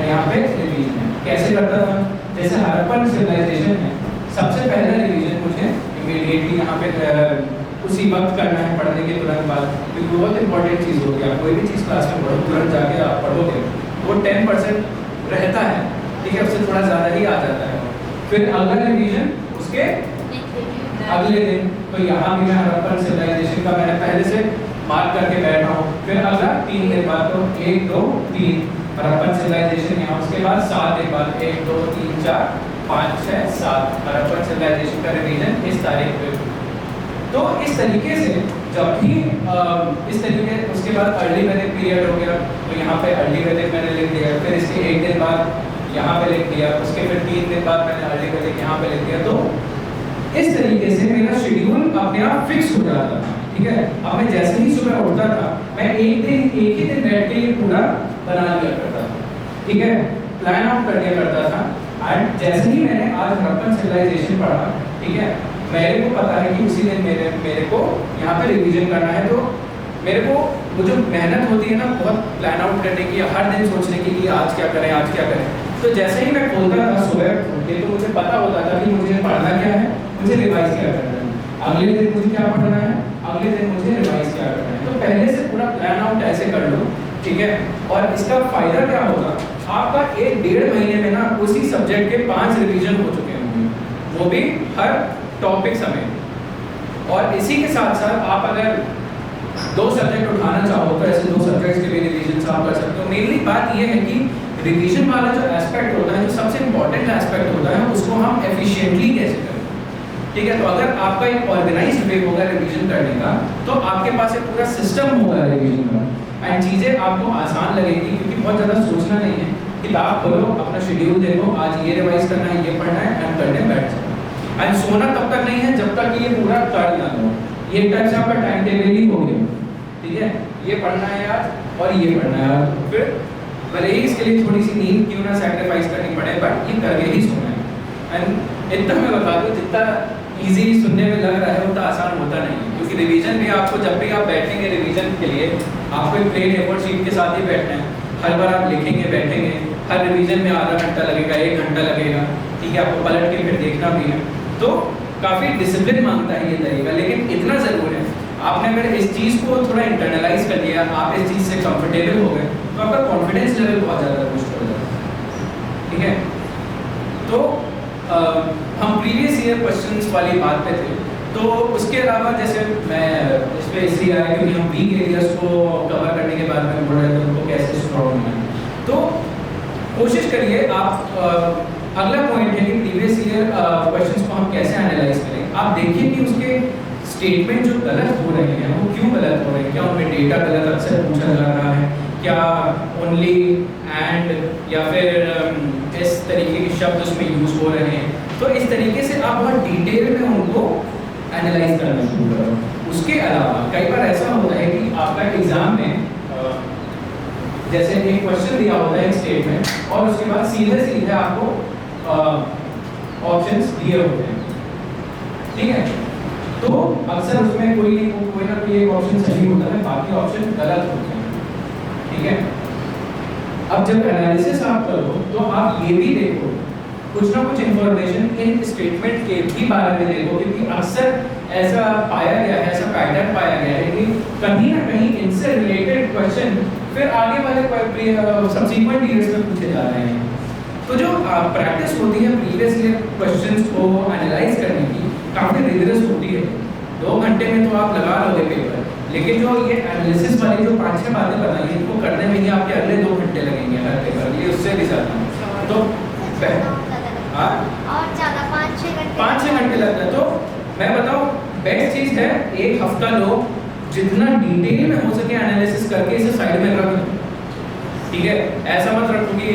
यहाँ पे रिवीजन है। कैसे करता था? जैसे हड़प्पन सिविलाइजेशन है, सबसे पहला रिवीजन मुझे इमीडिएटली यहाँ पे उसी वक्त करना है, पढ़ने के तुरंत बाद, क्योंकि बहुत इंपॉर्टेंट चीज़ होती है। आप कोई भी चीज़ क्लास में पढ़ो, तुरंत जाके आप पढ़ोगे वो 10% रहता है, ठीक है, उससे थोड़ा ज़्यादा ही आ जाता है। फिर अगला रिवीजन उसके अगले दिन, तो यहाँ भी मैं हड़प्पन सिविलाइजेशन का मैंने पहले से मार्क करके बैठा हूँ। फिर अगला 3 दिन बाद, तो 1 2 3 हड़प्पन सिविलाइजेशन यहाँ, उसके बाद 7 दिन बाद 1 2 3 4 5 6 7 हड़प्पन सिविलाइजेशन का रिवीजन इस तारीख पे। तो इस तरीके से जब भी इस तरीके, उसके बाद अर्ली वैदिक पीरियड हो गया, तो यहाँ पे अर्ली वैदिक मैंने लिख दिया। फिर इसके 1 दिन बाद यहाँ पे लिख दिया, उसके फिर 3 दिन बाद मैंने अर्ली वैदिक यहाँ पे लिख दिया। तो इस तरीके से मेरा शेड्यूल अपने आप फिक्स हो जाता था, ठीक है। अब मैं जैसे ही सुबह उठता था, मैं एक ही दिन बैठ के ये पूरा बना लिया करता था, ठीक है, प्लान आउट कर दिया करता था। एंड जैसे ही मैंने आज हड़प्पन सिविलाइजेशन पढ़ा, ठीक है, मेरे को पता है कि उसी दिन मेरे को यहाँ पे रिवीजन करना है। तो मेरे को वो जो मेहनत होती है ना बहुत प्लान आउट करने की, हर दिन सोचने की कि आज क्या करें आज क्या करें, तो जैसे ही मैं खोलता था सुबह उठ के, तो मुझे पता होता था कि मुझे पढ़ना क्या है, मुझे रिवाइज क्या करना है, अगले दिन मुझे क्या पढ़ना है, अगले दिन मुझे रिवाइज क्या करना है। तो पहले से पूरा प्लान आउट ऐसे कर लो, ठीक है। और इसका फायदा क्या होगा, आपका 1-1.5 महीने में ना उसी सब्जेक्ट के 5 रिवीजन हो चुके होंगे, वो भी हर टॉपिक समेत। और इसी के साथ साथ आप अगर 2 सब्जेक्ट उठाना चाहो तो ऐसे 2 सब्जेक्ट्स के भी रिवीजन आप कर सकते हो। मेनली बात यह है कि रिवीजन वाला जो एस्पेक्ट होता है, जो सबसे इंपॉर्टेंट एस्पेक्ट होता है, उसको हम एफिशिएंटली कैसे करें, ठीक है। तो अगर आपका एक ऑर्गेनाइज्ड वे होगा रिवीजन करने का, तो आपके पास एक पूरा सिस्टम होगा रिवीजन का, एंड चीज़ें आपको आसान लगेगी, क्योंकि बहुत ज़्यादा सोचना नहीं है। किताब खोलो, अपना शेड्यूल देखो, आज ये रिवाइज करना है, ये पढ़ना है, एंड करने बैठ जाओ। एंड सोना तब तक नहीं है जब तक कि ये पूरा कर ना लो। ये एक टाइप से आपका टाइम टेबल ही हो गया, ठीक है, ये पढ़ना है आज और ये पढ़ना है आज। फिर भले ही इसके लिए थोड़ी सी नींद क्यों ना सैक्रिफाइस करनी पड़े, बट ये करके ही सोना है। एंड इतना मैं बता दूँ, जितना ईजी सुनने में लग रहा है उतना आसान होता नहीं है, क्योंकि रिवीजन भी आपको, जब भी आप बैठेंगे रिवीजन के लिए, आपको एक प्लेन एफर्ट शीट के साथ ही बैठना है। हर बार आप लिखेंगे, बैठेंगे, हर रिवीजन में आधा घंटा लगेगा, 1 घंटा लगेगा, ठीक है, आपको पलट के फिर देखना भी है। तो काफ़ी डिसिप्लिन मांगता है ये तरीका, लेकिन इतना ज़रूर है, आपने अगर इस चीज़ को थोड़ा इंटरनलाइज कर लिया, आप इस चीज़ से कंफर्टेबल हो गए, तो आपका कॉन्फिडेंस लेवल बहुत ज़्यादा बूस्ट हो जाता है, ठीक है। तो हम प्रीवियस ईयर क्वेश्चंस वाली बात पे थे, तो उसके अलावा जैसे मैं इस पर इसलिए आया क्योंकि हम वीक एरियाज को कवर करने के बाद में बोल रहे थे उनको कैसे स्ट्रॉन्ग होना है। तो कोशिश करिए आप, अगला पॉइंट है कि प्रीवियस ईयर क्वेश्चंस को हम कैसे एनालाइज करें। आप देखिए कि उसके स्टेटमेंट जो गलत हो रहे हैं वो क्यों गलत हो रहे हैं, क्या उनमें डेटा गलत अक्सर पूछा जा रहा है, क्या ओनली एंड या फिर इस तरीके के शब्द उसमें यूज हो रहे हैं। तो इस तरीके से आप बहुत डिटेल में उनको एनालाइज करना शुरू करो। उसके अलावा कई बार ऐसा होता है कि आपका एग्जाम में जैसे एक क्वेश्चन दिया होता है एक स्टेटमेंट, और उसके बाद सीधे सीधे आपको ऑप्शंस दिए होते हैं, ठीक है। तो अक्सर उसमें कोई ना कोई एक ऑप्शन सही होता है, बाकी ऑप्शन गलत होते हैं, ठीक है। अब जब एनालिसिस आप करो तो आप ये भी देखो, कुछ ना कुछ इंफॉर्मेशन इन स्टेटमेंट के भी बारे में देखो, क्योंकि अक्सर ऐसा पाया गया है, ऐसा पैटर्न पाया गया है कि कहीं ना कहीं इनसे रिलेटेड क्वेश्चन फिर आगे वाले सब्सीक्वेंट ईयर्स में पूछे जा रहे हैं। तो जो प्रैक्टिस होती है प्रीवियस ईयर क्वेश्चंस को एनालाइज करने की, काफ़ी रिगरस होती है। 2 घंटे में तो आप लगा लोगे पेपर, लेकिन जो ये एनालिसिस वाली जो 5-6 बातें बताई हैं, इनको करने में ही आपके अगले 2 घंटे लगेंगे हर पेपर, ये उससे भी ज़्यादा। तो हाँ, और ज़्यादा 5-6 घंटे लगता है। तो मैं बताऊँ, बेस्ट चीज़ है 1 हफ्ता लो, जितना डिटेल में हो सके एनालिसिस करके इसे साइड में रख दो, ठीक है। ऐसा मत रखो कि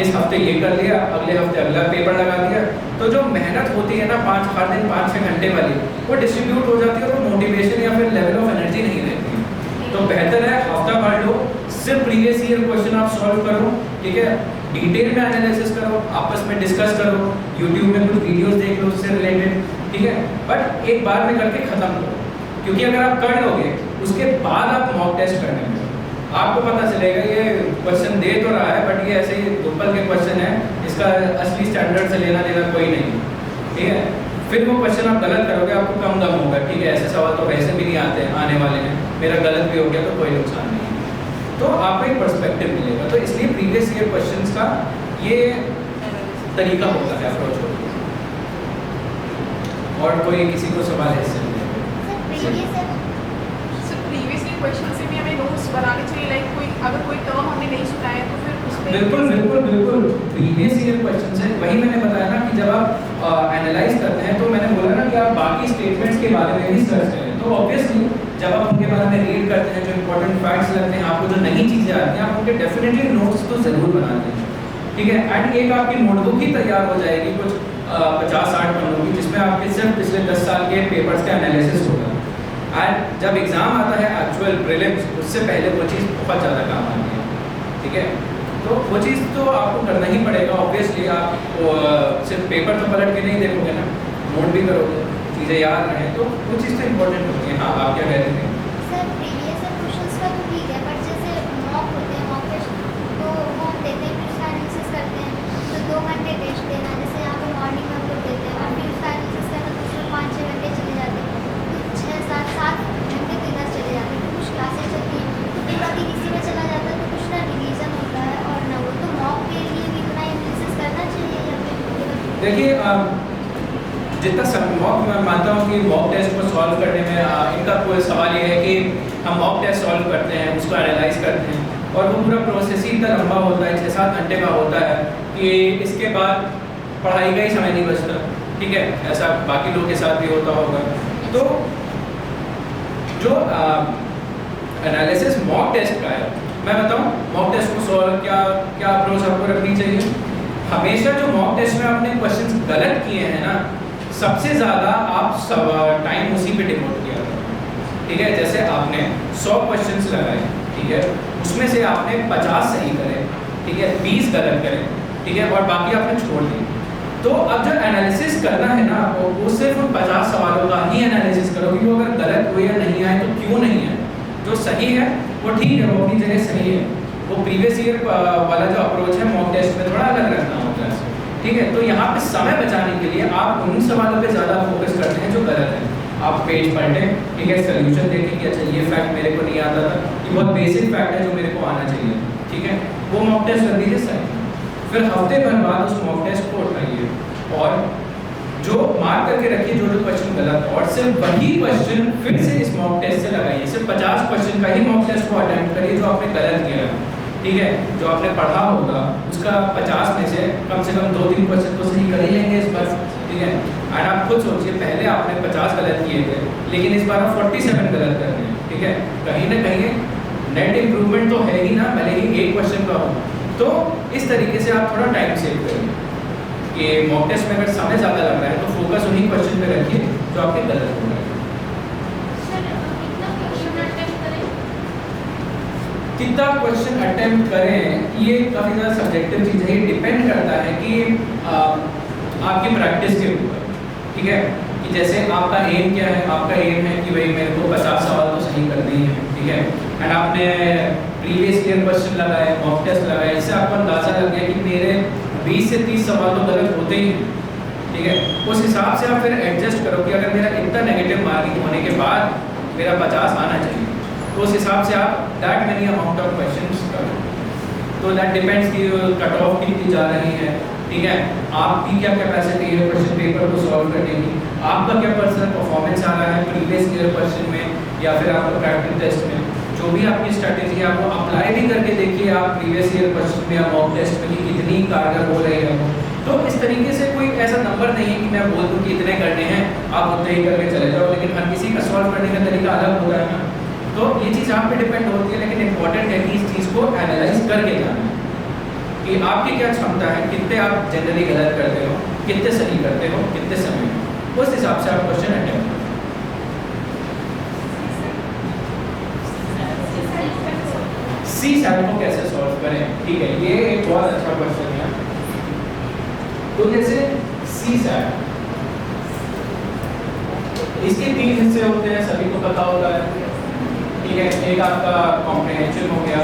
इस हफ्ते ये कर लिया, अगले हफ्ते अगला पेपर लगा दिया। तो जो मेहनत होती है ना हर दिन 5-6 घंटे वाली, वो डिस्ट्रीब्यूट हो जाती है और मोटिवेशन या फिर लेवल ऑफ एनर्जी नहीं रहती। तो बेहतर है हफ्ता पढ़ लो, सिर्फ प्रीवियस ईयर क्वेश्चन आप सॉल्व करो, ठीक है। डिटेल में एनालिसिस करो, आपस में डिस्कस करो, यूट्यूब में कुछ वीडियोस देख लो उससे रिलेटेड, ठीक है। बट एक बार में करके ख़त्म करो, क्योंकि अगर आप कर लोगे उसके बाद आप मॉक टेस्ट करने में, आपको पता चलेगा ये क्वेश्चन दे तो रहा है बट ये ऐसे ही गूगल के क्वेश्चन है, इसका असली स्टैंडर्ड से लेना देना कोई नहीं, ठीक है। फिर वो क्वेश्चन आप गलत करोगे आपको कम दम होगा, ठीक है। ऐसे सवाल तो वैसे भी नहीं आते आने वाले हैं, मेरा गलत भी हो गया तो कोई नुकसान नहीं है, तो आपको एक पर्सपेक्टिव मिलेगा। तो इसलिए प्रीवियस ईयर क्वेश्चंस का ये तरीका होता है अप्रोच होता है। और कोई किसी को सवाल है इससे? क्वेश्चन से भी हमें नोट्स बनाने चाहिए, लाइक कोई अगर कोई टर्म हमने नहीं सुना है तो फिर उस पे बिल्कुल प्रीवियस ईयर क्वेश्चन है। वही मैंने बताया ना कि जब आप एनालाइज करते हैं तो मैंने बोला ना कि आप बाकी स्टेटमेंट्स के बारे में भी सर्च करें, तो ऑब्वियसली जब आप उनके बारे में रीड करते हैं, जो इंपॉर्टेंट फैक्ट्स लगते हैं, आपको जो नई चीज़ें आती हैं, आप उनके डेफिनेटली नोट्स तो ज़रूर बनाते हैं, ठीक है। एंड एक आपकी नोटबुक ही तैयार हो जाएगी कुछ 50-60 पन्नों की, जिसमें आपके सिर्फ पिछले 10 साल के पेपर्स का एनालिसिस होगा। एंड जब एग्ज़ाम आता है एक्चुअल प्रीलिम्स, उससे पहले वो चीज़ बहुत ज़्यादा काम आती है, ठीक है। तो वो चीज़ तो आपको करना ही पड़ेगा ऑब्वियसली। आप सिर्फ पेपर तो पलट के नहीं देखोगे ना, नोट भी करोगे, चीज़ें याद रहें, तो वो चीज़ तो इम्पोर्टेंट होती है। हाँ, आप क्या कह रहे थे? सर प्रीवियस क्वेश्चंस का तो ठीक है, बट जैसे मॉक होते हैं, मॉक टेस्ट तो वो हम देते हैं, फिर उसका एनालिसिस करते हैं, तो 2 घंटे टेस्ट देना, जैसे यहाँ पे मॉर्निंग में हम लोग देते हैं और फिर उसका एनालिसिस करना तो उसमें 5-6 घंटे चले जाते हैं, तो 6-7 घंटे तो इधर चले जाते हैं, तो कुछ क्लासेस चलती हैं तो पूरा दिन इसी में चला जाता है, तो कुछ ना रिवीजन होता है और ना वो, तो मॉक के लिए भी इतना एनालिसिस करना चाहिए या फिर? देखिए जितना मॉक मैं मानता हूँ कि मॉक टेस्ट को सॉल्व करने में इनका कोई सवाल ये है कि हम मॉक टेस्ट सॉल्व करते हैं, उसको एनालाइज करते हैं और वो पूरा प्रोसेस ही इतना लंबा होता है, 6-7 घंटे का होता है कि इसके बाद पढ़ाई का ही समय नहीं बचता, ठीक है। ऐसा बाकी लोगों के साथ भी होता होगा। तो जो एनालिसिस मॉक टेस्ट का है, मैं बताऊँ मॉक टेस्ट को सॉल्व क्या अप्रोच आपको रखनी चाहिए। हमेशा जो मॉक टेस्ट में आपने क्वेश्चन गलत किए हैं ना, सबसे ज़्यादा आप टाइम उसी पे डिवोट किया, ठीक है। जैसे आपने 100 क्वेश्चंस लगाए, ठीक है, उसमें से आपने 50 सही करे, ठीक है, 20 गलत करे, ठीक है, और बाकी आपने छोड़ दिए। तो अब जो एनालिसिस करना है ना, वो सिर्फ उन 50 सवालों का ही एनालिसिस करो कि वो अगर गलत हुए या नहीं आए तो क्यों नहीं है। जो सही है वो ठीक है, वो अपनी जगह सही है। वो प्रीवियस ईयर वाला जो अप्रोच है मॉक टेस्ट में थोड़ा अलग रखना होता है, ठीक है। तो यहाँ पे समय बचाने के लिए आप उन सवालों पे ज़्यादा फोकस करते हैं जो गलत है। आप पेज पढ़ें, ठीक है, सोल्यूशन देखें कि अच्छा ये फैक्ट मेरे को नहीं आता था, ये बहुत बेसिक फैक्ट है जो मेरे को आना चाहिए, ठीक है, वो मॉक टेस्ट कर दीजिए सही। फिर हफ्ते भर बाद उस मॉक टेस्ट को उठाइए और जो मार्क करके रखिए जो क्वेश्चन गलत, और सिर्फ वही क्वेश्चन फिर से इस मॉक टेस्ट से लगाइए। सिर्फ 50 क्वेश्चन का ही मॉक टेस्ट को अटेम्प्ट करिए जो आपने गलत किया है, ठीक है। जो आपने पढ़ा होगा उसका 50 में से कम 2-3 क्वेश्चन तो सही कर ही लेंगे इस बार, ठीक है। एंड आप खुद सोचिए, पहले आपने 50 गलत किए थे लेकिन इस बार आप 47 गलत कर रहे हैं, ठीक है। कहीं ना कहीं नेट इम्प्रूवमेंट तो है ही ना, भले ही एक क्वेश्चन का हो। तो इस तरीके से आप थोड़ा टाइम सेव करिए कि मॉक टेस्ट में अगर समय ज़्यादा लग रहा है तो फोकस उन्हीं क्वेश्चन पे रखिए जो आपके गलत हो रहे हैं। कितना क्वेश्चन अटेम्प्ट करें ये काफ़ी ज़्यादा सब्जेक्टिव चीज़ है, ये डिपेंड करता है कि आपकी प्रैक्टिस के ऊपर, ठीक है। कि जैसे आपका एम क्या है, आपका एम है कि भाई मेरे को 50 सवाल तो सही करने ही है, ठीक है। एंड आपने प्रीवियस ईयर क्वेश्चन लगाए, मॉक टेस्ट लगाए, इससे आपको अंदाज़ा लग गया कि मेरे 20 से 30 सवाल तो गलत होते ही हैं, ठीक है। उस हिसाब से आप फिर एडजस्ट करो कि अगर मेरा इतना नेगेटिव मार्किंग होने के बाद मेरा 50 आना चाहिए, तो उस हिसाब से आप that many amount of questions करो। तो दैट डिपेंड्स कि कट ऑफ कितनी जा रही है, ठीक है, आपकी क्या कैपेसिटी है क्वेश्चन पेपर को सॉल्व करने की, आपका क्या पर्सनल परफॉर्मेंस आ रहा है प्रीवियस ईयर क्वेश्चन में या फिर आपका प्रैक्टिस टेस्ट में। जो भी आपकी स्ट्रैटेजी है आपको अप्लाई भी करके देखिए आप प्रीवियस ईयर क्वेश्चन में या मॉक टेस्ट में कि कितनी कारगर हो रही है। तो इस तरीके से कोई ऐसा नंबर नहीं है कि मैं बोल दूँ कि इतने करने हैं आप उतने ही करके चले जाओ, लेकिन हर किसी का सॉल्व करने का तरीका अलग होता है ना। तो ये चीज़ आप पे डिपेंड होती है, लेकिन इम्पॉर्टेंट है कि इस चीज़ को एनालाइज करके जाना कि आपकी क्या क्षमता है, कितने आप जनरली गलत करते हो, कितने सही करते हो, कितने समय, उस हिसाब से आप क्वेश्चन अटेम्प्ट करो। सी सैट को कैसे सॉल्व करें, ठीक है, ये एक बहुत अच्छा क्वेश्चन है। तो जैसे सी सैट, इसके 3 हिस्से होते हैं, सभी को पता होता है, ठीक है, एक आपका कॉम्प्रिहेंशन हो गया,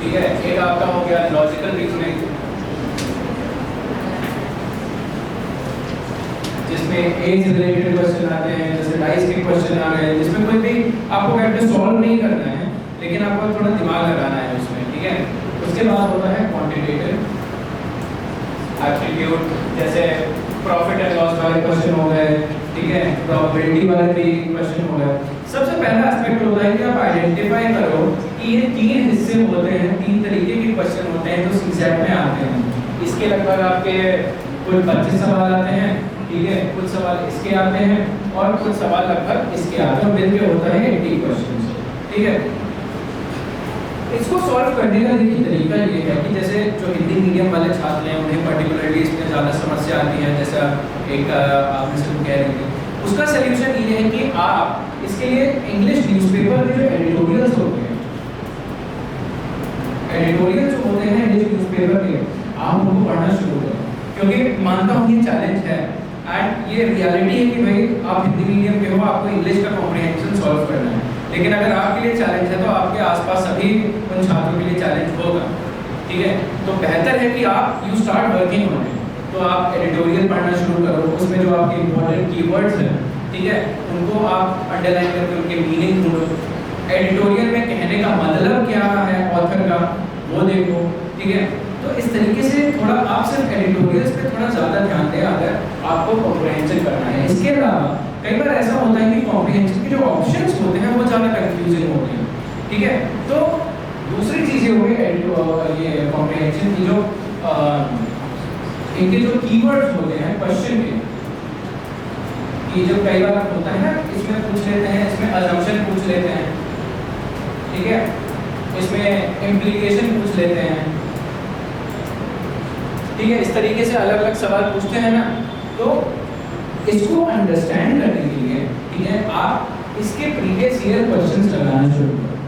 ठीक है, एक आपका हो गया लॉजिकल रीजनिंग, जिसमें एज रिलेटेड क्वेश्चन आते हैं, जैसे डाइस के क्वेश्चन आ गए, जिसमें कोई भी आपको बैठ सॉल्व नहीं करना है, लेकिन आपको थोड़ा दिमाग लगाना है उसमें, ठीक है। उसके बाद होता है क्वांटिटेटिव एप्टीट्यूड, जैसे प्रॉफिट एंड लॉस वाले क्वेश्चन हो गए, ठीक है, प्रोबेबिलिटी वाले भी क्वेश्चन हो गए। सबसे पहला एस्पेक्ट होता है कि आप आइडेंटिफाई करो कि ये तीन हिस्से होते हैं, तीन तरीके के क्वेश्चन होते हैं जो सीसेट में आते हैं। इसके लगभग आपके कुल 25 सवाल आते हैं, ठीक है, कुछ सवाल इसके आते हैं और कुछ सवाल लगभग इसके आते हैं, मिलके होता है 80 क्वेश्चन, ठीक है। इसको सॉल्व करने का देखिए तरीका ये है कि जैसे जो हिंदी मीडियम वाले छात्र हैं उन्हें पर्टिकुलरली इसमें ज़्यादा समस्या आती है, जैसा एक आपने सब कह रहे थे, उसका सलूशन ये है कि आप इसके लिए इंग्लिश न्यूज़पेपर में जो एडिटोरियल्स होते हैं, एडिटोरियल्स जो होते हैं इंग्लिश न्यूज़पेपर के, आप उनको पढ़ना शुरू करें, क्योंकि मानता हूँ ये चैलेंज है एंड ये रियलिटी है कि भाई आप हिंदी मीडियम के हो, आपको इंग्लिश का कॉम्प्रिहेंशन सॉल्व करना है, लेकिन अगर आपके लिए चैलेंज है तो आपके आसपास सभी उन छात्रों के लिए चैलेंज होगा, ठीक है। तो बेहतर है कि आप you start working on it, तो आप एडिटोरियल पढ़ना शुरू करो, उसमें जो आपके इंपॉर्टेंट कीवर्ड्स हैं, ठीक है, उनको आप अंडरलाइन करके उनके मीनिंग ढूंढो, एडिटोरियल में कहने का मतलब क्या है ऑथर का वो देखो, ठीक है। तो इस तरीके से थोड़ा आप सिर्फ एडिटोरियल्स पे थोड़ा ज़्यादा ध्यान दें अगर आपको कॉम्प्रिहेंशन करना है। इसके अलावा कई बार ऐसा होता है कि कॉम्प्रिहेंशन के जो ऑप्शंस होते हैं वो ज़्यादा कंफ्यूजिंग होते हैं, ठीक है। तो दूसरी चीज़ें हो गई ये कॉम्प्रिहेंशन की जो इनके जो कीवर्ड्स होते हैं क्वेश्चन के, कि जो कई बार होता है ना, इसमें पूछ लेते हैं, इसमें अजम्पशन पूछ लेते हैं, ठीक है, इसमें इम्प्लीकेशन पूछ लेते हैं, ठीक है, इस तरीके से अलग अलग सवाल पूछते हैं ना। तो इसको अंडरस्टैंड करने के लिए, ठीक है, आप इसके प्रीवियस ईयर क्वेश्चंस लगाना शुरू करो,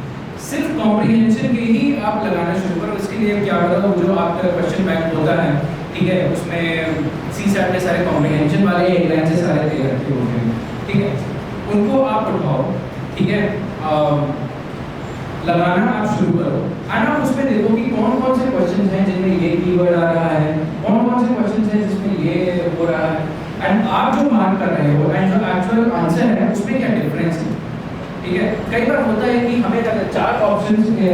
सिर्फ कॉम्प्रिहेंशन के ही आप लगाना शुरू करो। इसके लिए क्या करो, जो आपका क्वेश्चन बैंक होता है, ठीक है, उसमें सीसेट में सारे कॉम्प्रिहेंशन वाले एक लाइन से सारे दे रखे होते हैं, ठीक है, उनको आप उठाओ, ठीक है, लगाना आप शुरू करो एंड आप उसमें देखो कि कौन कौन से क्वेश्चन हैं जिनमें ये कीवर्ड आ रहा है, कौन कौन से क्वेश्चन हैं जिसमें ये हो रहा है, एंड आप जो मार्क कर रहे हो एंड जो एक्चुअल आंसर है उसमें क्या डिफरेंस है, ठीक है। कई बार होता है कि हमें चार ऑप्शंस में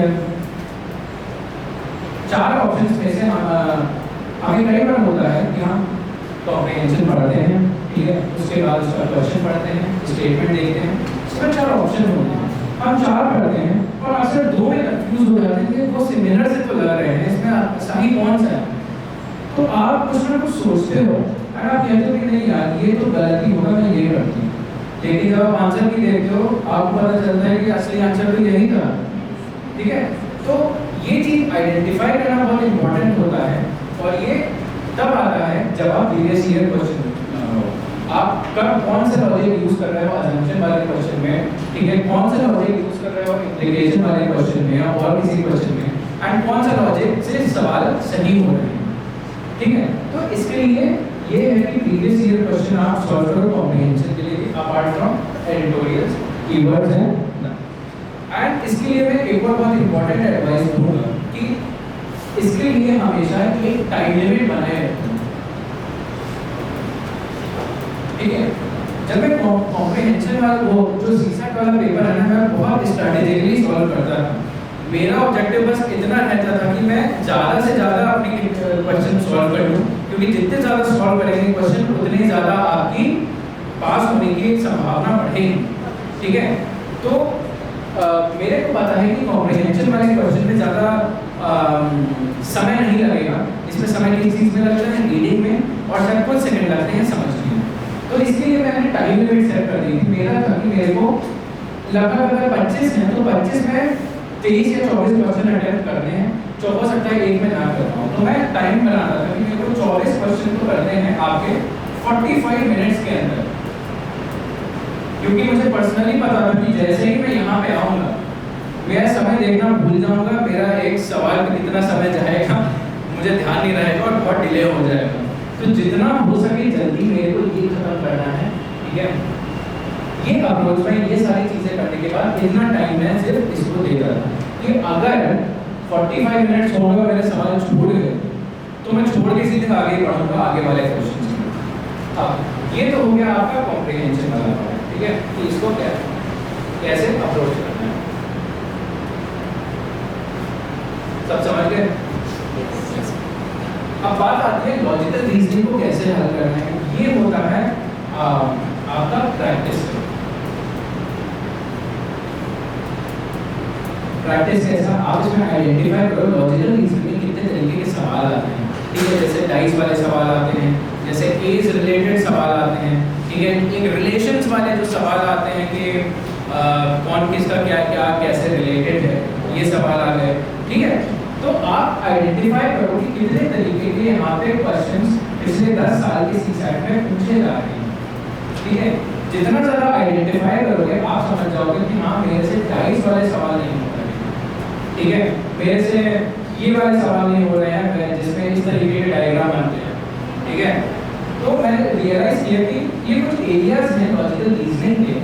से हमें कई बार होता है कि हम कॉम्प्रिहेंशन पढ़ते हैं, ठीक है, उसके बाद उसका क्वेश्चन पढ़ते हैं, स्टेटमेंट देखते हैं, इसमें चार ऑप्शन होते हैं, हम चार पढ़ते हैं और अक्सर दो में कंफ्यूज हो जाते हैं कि वो सिमिलर से तो लग रहे हैं, इसमें सही कौन सा है। तो आप कुछ ना कुछ सोचते हो और आप कहते हो कि नहीं यार ये तो गलती होगा, मैं ये करती हूँ, लेकिन जब आप आंसर भी देखते हो आपको पता चलता है कि असली आंसर तो यही था, ठीक है। तो ये चीज़ आइडेंटिफाई करना बहुत इंपॉर्टेंट होता है और ये तब आता है जब आप प्रीवियस ईयर क्वेश्चन आप कब कौन सा लॉजिक यूज कर रहे हो अजम्पशन वाले क्वेश्चन में, ठीक है, कौन सा लॉजिक यूज कर रहे हो इंप्लीकेशन वाले क्वेश्चन में या और किसी क्वेश्चन में, एंड कौन सा लॉजिक से सवाल सही हो रहे हैं, ठीक है। तो इसके लिए ये है कि प्रीवियस ईयर क्वेश्चन आप सॉल्व करो कॉम्प्रिहेंशन के लिए अपार्ट फ्रॉम एडिटोरियल्स, कीवर्ड्स हैं, एंड इसके लिए मैं एक और बहुत इंपॉर्टेंट एडवाइस दूंगा कि इसके लिए हमेशा एक टाइम लिमिट बनाए रखें, ठीक है। जब मैं कॉम्प्रिहेंशन वाला वो जो सीसेट वाला पेपर है ना, मैं बहुत स्ट्रैटेजिकली सॉल्व करता था। मेरा ऑब्जेक्टिव बस इतना रहता था कि मैं ज़्यादा से ज़्यादा अपने क्वेश्चन सॉल्व कर लूँ, क्योंकि जितने ज़्यादा सॉल्व करेंगे क्वेश्चन उतने ज़्यादा आपकी पास होने की संभावना बढ़ेगी, ठीक है। तो मेरे को पता है कि कॉम्प्रिहेंशन वाले क्वेश्चन में ज़्यादा समय नहीं लगेगा, इसमें समय किस चीज़ में लगता है, रीडिंग में, और शायद कुछ सेकंड लगते हैं समझने में। तो इसके लिए मैंने टाइम लिमिट सेट कर दी थी। मेरा था कि मेरे को लगभग अगर 25 हैं तो 25 में 23 या 24 क्वेश्चन अटेम्प्ट करने हैं, तो हो सकता है एक में ना कर पाऊँ, तो मैं टाइम बनाता था कि मेरे को 24 क्वेश्चन तो करने हैं आपके 45 मिनट्स के अंदर, क्योंकि मुझे पर्सनली पता था कि जैसे ही मैं यहाँ पे आऊँगा मैं समय देखना भूल जाऊँगा, मेरा एक सवाल में कितना समय जाएगा मुझे ध्यान नहीं रहेगा और बहुत डिले हो जाएगा। तो जितना हो सके जल्दी मेरे को ये खत्म करना है, ठीक है। ये अप्रोच में ये सारी चीजें करने के बाद इतना टाइम मैं सिर्फ इसको दे रहा था कि अगर 45 मिनट्स हो गए मेरे सवाल छूट गए तो मैं छोड़ के सीधे आगे बढ़ूंगा आगे वाले क्वेश्चन में। अब ये तो हो गया आपका कॉम्प्रिहेंशन वाला पार्ट, ठीक है, कि इसको क्या कैसे अप्रोच करना है, सब समझ गए। अब बात आती है लॉजिकल रीजनिंग को कैसे हल करना है। ये होता है आपका प्रैक्टिस। प्रैक्टिस कैसा, आप इसमें आइडेंटिफाई करो लॉजिकल रीजनिंग में कितने तरीके के सवाल आते हैं, ठीक है, जैसे डाइस वाले सवाल आते हैं, जैसे एज रिलेटेड सवाल आते हैं, ठीक है, एक रिलेशंस वाले जो सवाल आते हैं कि कौन किसका क्या क्या कैसे रिलेटेड है, ये सवाल आ गए, ठीक है। तो आप आइडेंटिफाई करो कि कितने तरीके के यहाँ पे क्वेश्चंस पिछले 10 साल के सीसैट में पूछे जा रहे हैं, ठीक है। जितना ज़्यादा आइडेंटिफाई करोगे आप समझ जाओगे कि हाँ मेरे से डाइस वाले सवाल नहीं हो रहे हैं, ठीक है, मेरे से ये वाले सवाल नहीं हो रहे हैं जिसमें इस तरीके के डायग्राम बनते हैं, ठीक है। तो मैंने रियलाइज किया कि ये कुछ एरियाज हैं लॉजिकल रीजनिंग के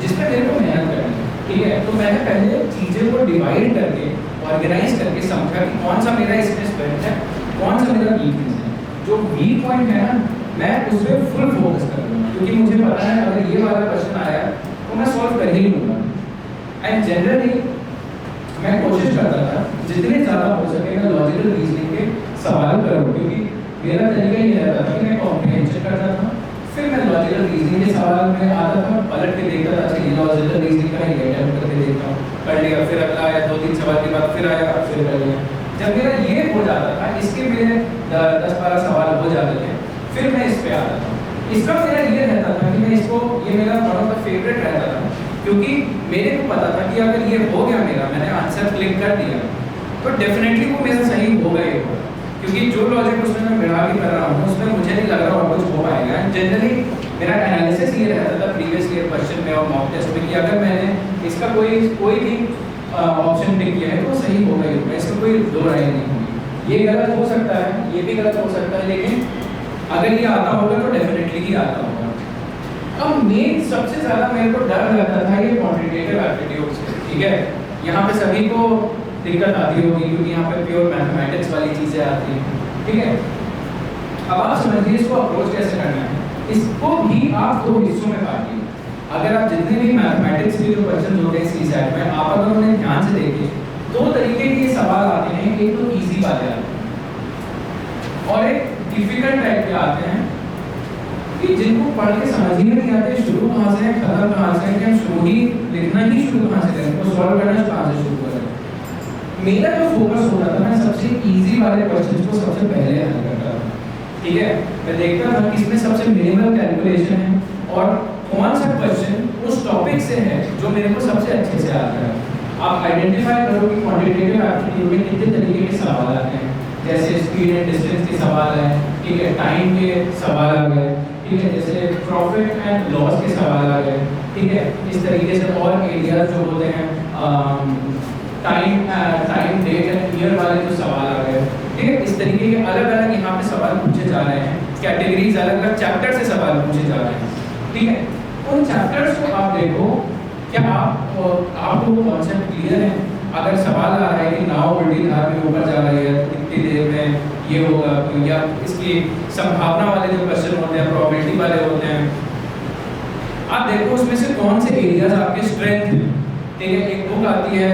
जिसमें मेरे को मेहनत करनी है, ठीक है। तो मैंने पहले चीज़ें को डिवाइड करके ऑर्गेनाइज करके समझा कि कौन सा मेरा इसमें स्ट्रेंथ है, कौन सा मेरा वीकनेस है। जो वीक पॉइंट है ना मैं उस पर फुल फोकस करूँगा, क्योंकि मुझे पता है अगर ये वाला क्वेश्चन आया तो मैं सॉल्व कर ही लूँगा। एंड जनरली मैं कोशिश करता था जितने ज़्यादा हो सके मैं लॉजिकल रीजनिंग के सवाल करूँ, क्योंकि मेरा तरीका ये रहता था कि मैं कॉम्प्रिहेंशन करता था, फिर मैं लॉजिकल रीजनिंग के सवाल में आता था, पलट के देखता था कि लॉजिकल रीजनिंग का ही अटेम्प्ट करके देखता हूँ, कर लिया, फिर अगला आया 2-3 सवाल के बाद फिर आया, फिर कर लिया। जब मेरा ये हो जाता था, इसके मेरे 10-12 सवाल हो जाते थे, फिर मैं इस पे आता था। इसका मेरा ये रहता था कि मैं इसको, ये मेरा वन ऑफ द फेवरेट रहता था, क्योंकि मेरे को पता था कि अगर ये हो गया मेरा, मैंने आंसर क्लिक कर दिया तो डेफिनेटली वो मेरा सही होगा ही होगा, क्योंकि जो लॉजिक उसमें मैं मिला के कर रहा हूँ उसमें मुझे नहीं लग रहा और कुछ हो पाएगा। जनरली मेरा एनालिसिस ये रहता था प्रीवियस ईयर क्वेश्चन में और मॉक टेस्ट में कि अगर मैंने इसका कोई भी ऑप्शन टिक किया है तो सही होगा ही होगा, इसमें कोई दो राय नहीं होगी। ये गलत हो सकता है, ये भी गलत हो सकता है, लेकिन अगर ये आता होगा तो डेफिनेटली ही आता होगा। अब मेन सबसे ज़्यादा मेरे को डर लगता था ये क्वांटिटेटिव एप्टीट्यूड से, ठीक है। यहाँ पे सभी को दिक्कत आती होगी क्योंकि यहाँ पे प्योर मैथमेटिक्स वाली चीज़ें आती हैं, ठीक है। अब आप समझिए इसको अप्रोच कैसे करना है। इसको भी आप 2 हिस्सों में बांटिए। अगर आप जितने भी मैथमेटिक्स के जो क्वेश्चन होते हैं सीसैट में, आप अगर उन्हें ध्यान से देखिए 2 तरीके के सवाल आते हैं, एक तो ईजी वाले आते हैं और एक डिफिकल्ट टाइप के आते हैं कि जिनको पढ़ के समझ ही नहीं आते शुरू कहाँ से है खत्म कहाँ से है, कि हम शुरू ही लिखना ही शुरू कहाँ से करें, तो सॉल्व करना कहाँ से शुरू करें। मेरा जो फोकस होता था मैं सबसे इजी वाले क्वेश्चन को सबसे पहले हल करता था, ठीक है। मैं देखता था कि इसमें सबसे मिनिमल कैलकुलेशन है और कौन सा क्वेश्चन उस टॉपिक से है जो मेरे को सबसे अच्छे से आता है। आप आइडेंटिफाई करो कि क्वांटिटेटिव एप्टीट्यूड में कितने तरीके के सवाल आते हैं, जैसे स्पीड एंड डिस्टेंस के सवाल हैं, ठीक है, टाइम के सवाल आ गए, ठीक है, जैसे प्रॉफिट एंड लॉस के सवाल आ गए, ठीक है। इस तरीके से और एरियाज जो होते हैं टाइम डेट एंड ईयर वाले जो सवाल आ गए, ठीक है। इस तरीके के अलग अलग यहाँ पे सवाल पूछे जा रहे हैं, कैटेगरीज अलग अलग चैप्टर से सवाल पूछे जा रहे हैं, ठीक है। उन चैप्टर्स को आप देखो, क्या आपको वो कॉन्सेप्ट क्लियर है। अगर सवाल आ रहा है कि नाव उल्टी धार में ऊपर जा रही है तो कितनी देर में ये होगा, या इसकी संभावना वाले जो क्वेश्चन होते हैं, प्रोबेबिलिटी वाले होते हैं, आप देखो उसमें से कौन से एरियाज आपके स्ट्रेंथ हैं, ठीक है। एक बुक आती है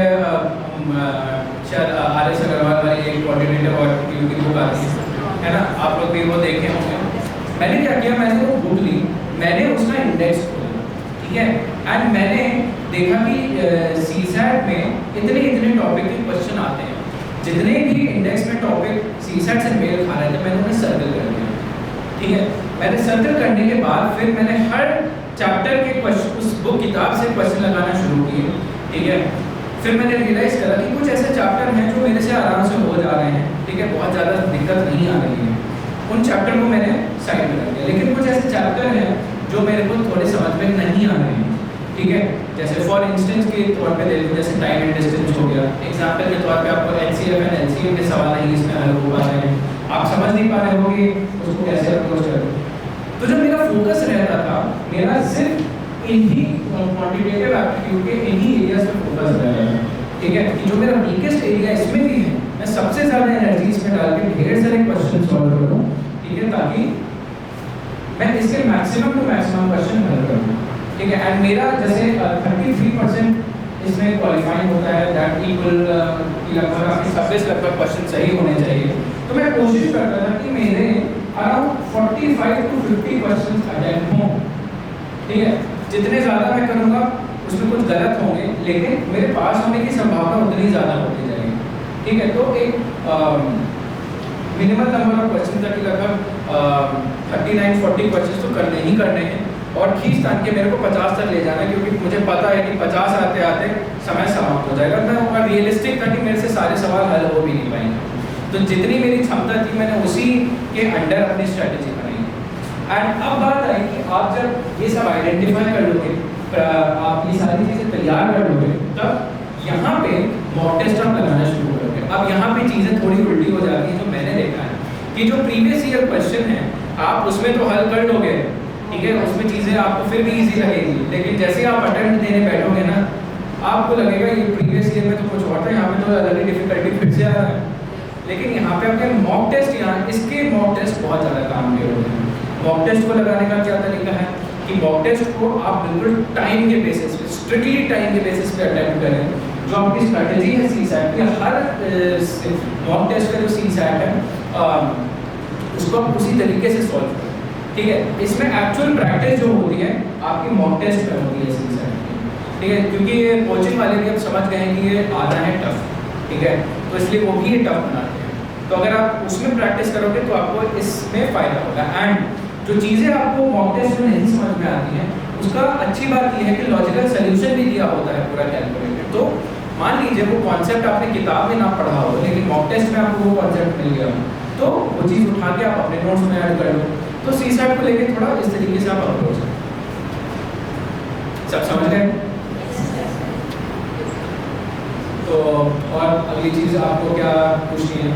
शायद RS अग्रवाल वाली, एक क्वांटिटेटिव एप्टीट्यूड की बुक आती है ना, आप लोग भी वो देखे होंगे। मैंने क्या किया, मैंने वो बुक ली, मैंने उसका इंडेक्स खोला, ठीक है, एंड मैंने देखा कि सीसैट में इतने टॉपिक के क्वेश्चन आते हैं, जितने भी इंडेक्स में टॉपिक सीसैट से मेल खा रहे थे मैंने उन्हें सर्कल कर दिया, ठीक है। मैंने सर्कल करने के बाद फिर मैंने हर चैप्टर के क्वेश्चन उस बुक किताब से क्वेश्चन लगाना शुरू किए, ठीक है। फिर मैंने रियलाइज़ करा कि कुछ ऐसे चैप्टर हैं जो मेरे से आराम से हो जा रहे हैं, ठीक है, बहुत ज़्यादा दिक्कत नहीं आ रही है, उन चैप्टर को मैंने साइड में रख दिया। लेकिन कुछ ऐसे चैप्टर हैं जो मेरे को थोड़े समझ में नहीं आ रहे हैं, ठीक है। जैसे फॉर इंस्टेंस के तौर पे देखो, जैसे टाइम एंड डिस्टेंस हो गया, एग्जाम्पल के तौर पे आपको HCF एंड LCM के सवाल नहीं इसमें हल हो पा रहे हैं, आप समझ नहीं पा रहे हो कि उसको कैसे अप्रोच करें। तो जब मेरा फोकस रहता था, मेरा सिर्फ इन्हीं क्वांटिटेटिव एप्टीट्यूड के इन्हीं एरियाज पे फोकस करेगा, ठीक है, कि जो मेरा वीकेस्ट एरिया इसमें भी है मैं सबसे ज़्यादा एनर्जी इसमें डाल के ढेर सारे क्वेश्चन सॉल्व करूँ, ठीक है, ताकि मैं इसके मैक्सिमम टू मैक्सिमम क्वेश्चन हल करूँ, ठीक है। एंड मेरा जैसे 33% इसमें क्वालिफाइंग होता है, दैट इक्वल कि लगभग आपके 26 लगभग क्वेश्चन सही होने चाहिए। तो मैं कोशिश करता था कि मेरे अराउंड 45 to 50 क्वेश्चन अटेम्प्ट हों, ठीक है। जितने ज़्यादा मैं करूँगा उसमें कुछ गलत होंगे, लेकिन मेरे पास होने की संभावना उतनी ज़्यादा होती जाएगी, ठीक है। तो एक मिनिमम नंबर ऑफ क्वेश्चन तक लगभग 39-40 क्वेश्चन तो करने ही करने हैं, और खींच तान के मेरे को 50 तक ले जाना है, क्योंकि मुझे पता है कि 50 आते आते समय समाप्त हो जाएगा। मैं रियलिस्टिक था कि मेरे से सारे सवाल हल हो भी नहीं पाएंगे, तो जितनी मेरी क्षमता थी मैंने उसी के अंडर अपनी स्ट्रैटेजी बनाई। एंड अब बात आई कि आप जब ये सब आइडेंटिफाई कर लोगे, आप ये सारी चीज़ें तैयार कर लोगे, तब यहाँ पे मॉक टेस्ट आप लगाना शुरू करोगे। अब यहाँ पे चीज़ें थोड़ी उल्टी हो जाती हैं, जो मैंने देखा है कि जो प्रीवियस ईयर क्वेश्चन है आप उसमें तो हल कर लोगे, ठीक है, उसमें चीज़ें आपको फिर भी इजी लगेगी, लेकिन जैसे आप अटेम्प्ट देने बैठोगे ना, आपको लगेगा ये प्रीवियस ईयर में तो कुछ और था, यहाँ पे तो अलग ही डिफिकल्टी फिर से आ रहा है। लेकिन यहाँ पे आपके मॉक टेस्ट, यहाँ इसके मॉक टेस्ट बहुत ज़्यादा काम के होते हैं। मॉक टेस्ट को लगाने का क्या तरीका है कि मॉक टेस्ट को आप बिल्कुल टाइम के बेसिस पे, स्ट्रिक्टली टाइम के बेसिस पे अटेम्प्ट करें। जो आपकी स्ट्रैटेजी है सीसैट की, हर मॉक टेस्ट का जो सीसैट है उसको आप उसी तरीके से सॉल्व करें, ठीक है। इसमें एक्चुअल प्रैक्टिस जो होती है आपकी मॉक टेस्ट में होती है सीसैट की, ठीक है, क्योंकि ये कोचिंग वाले भी अब समझ गए हैं कि ये आना है टफ, ठीक है, तो इसलिए वो भी ये टफ बनाते हैं। तो अगर आप उसमें प्रैक्टिस करोगे तो आपको इसमें फ़ायदा होगा। एंड जो चीज़ें आपको मॉक टेस्ट में नहीं समझ में आती हैं, उसका अच्छी बात यह है कि लॉजिकल सोल्यूशन भी दिया होता है पूरा कैलकुलेटेड। तो मान लीजिए वो कॉन्सेप्ट आपने किताब में ना पढ़ा हो, लेकिन मॉक टेस्ट में आपको वो कॉन्सेप्ट मिल गया, तो वो चीज़ उठा के आप अपने नोट्स में ऐड कर लो। तो सीसैट को लेके थोड़ा इस तरीके से आप अप्रोच करें। सब समझ गए? तो और अगली चीज़ आपको क्या पूछनी है?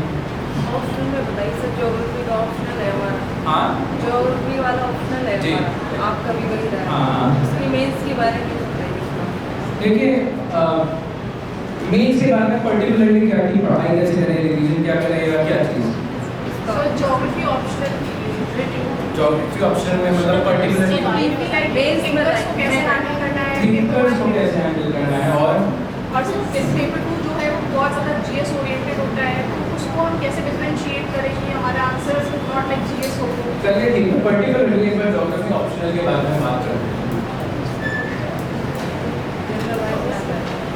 ऑप्शनल में बताइए सर, ज्योग्राफी का ऑप्शनल है हमारा। हाँ, ज्योग्राफी वाला ऑप्शनल है जी। हमारा, आपका भी वही रहा है। हाँ। उसकी मेंस के बारे में बताइए। देखिए मेंस के बारे में पर्टिकुलरली क्या की पढ़ाई कैसे करें, रिवीजन क्या करें, या क्या चीज़? Sir geography optional geography optional में मतलब पर्टिकुलरली थिंकर्स को कैसे हैंडल करना है, थिंकर्स को कैसे हैंडल करना है, और सिर्फ पेपर 2 जो है वो बहुत ज़्यादा जीएस ओरिएंटेड होता है, तो उसको हम कैसे डिफरेंशिएट करें कि हमारा आंसर नॉट लाइक जीएस हो। चलिए ठीक है, पर्टिकुलरली एक बार ज्योग्राफी ऑप्शनल के बारे में बात करते हैं,